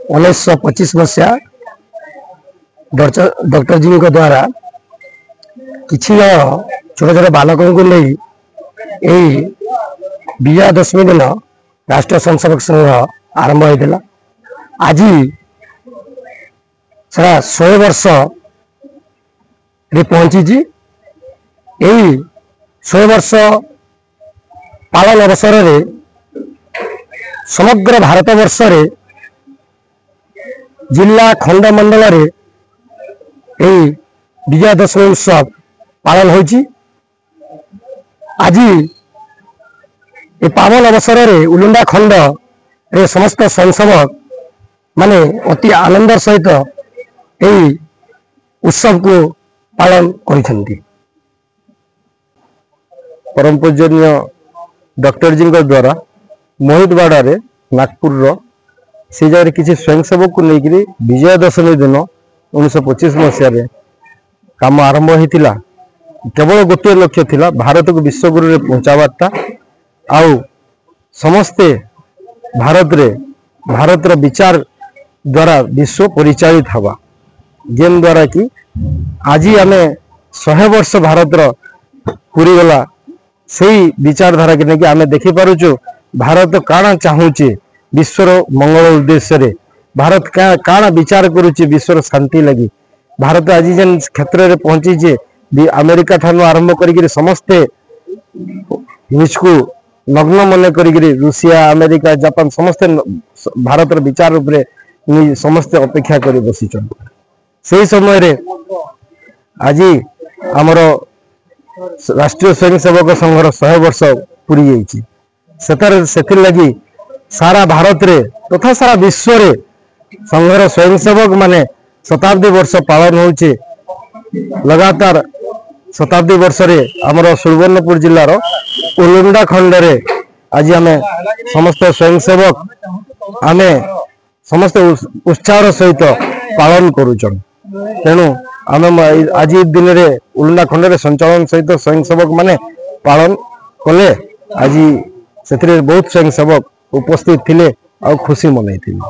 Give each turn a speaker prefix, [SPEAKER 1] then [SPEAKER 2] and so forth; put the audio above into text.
[SPEAKER 1] 1925 मसीहा डॉक्टर जी द्वारा किसी छोट छोट बालक को नहीं यही विजयादशमी दिन राष्ट्रीय स्वयंसेवक संघ आरंभ होता। आज सारा 100 वर्ष रे पहुंची। यही 100 वर्ष पालन अवसर रे समग्र भारत वर्ष रे जिला खंडमंडल रे यही विजयादशमी उत्सव पालन होची। आज ये पावन अवसर रे उलुंडा खंड रे समस्त स्वयंसेवक माने अति आनंद सहित यही उत्सव को पालन करिसेंती।
[SPEAKER 2] परम पूजनीय डॉक्टर जी द्वारा मोहितवाड़ा रे नागपुर रो से जगह किसी स्वयंसेवक को लेकर विजयादशमी दिन 1925 मसीह काम आरंभ होता। केवल गोटे लक्ष्य थिला भारत को विश्वगुरु रे पहुंचावाटा आउ समस्ते भारत रो विचार द्वारा विश्व परिचालित हवा जेन द्वारा कि आज आम 100 वर्ष भारत रो पूरी गला से विचारधारा के नहीं आम देखी पारुचु भारत काना चाहूचे विश्वर मंगल उद्देश्य रे भारत काना विचार करुचे विश्वर शांति लगी भारत आज जेन क्षेत्र रे पहुंची जे अमेरिका ठानु आरंभ करी समस्ते निज को नग्न मन करी रूसिया अमेरिका जापान समस्ते भारत विचार उपरे समस्ते अपेक्षा कर बसी से समय रे आज आमर राष्ट्रीय स्वयंसेवक संघर 100 वर्ष पूरी जाइए। से लगी सारा भारत रे तथा सारा विश्व रे संघर स्वयंसेवक माने शताब्दी वर्ष पालन होचे। लगातार शताब्दी वर्ष रे आमर सुवर्णपुर जिलार उलुंडा खंड रे आज आम समस्त स्वयंसेवक आम समस्त उत्साह सहित पालन करुचन। तेणु आम आज दिन रे उलुंडा खंड रे संचालन सहित स्वयंसेवक माने पालन कले। आज से बहुत स्वयंसेवक उपस्थित थिले और खुशी मनई थिले।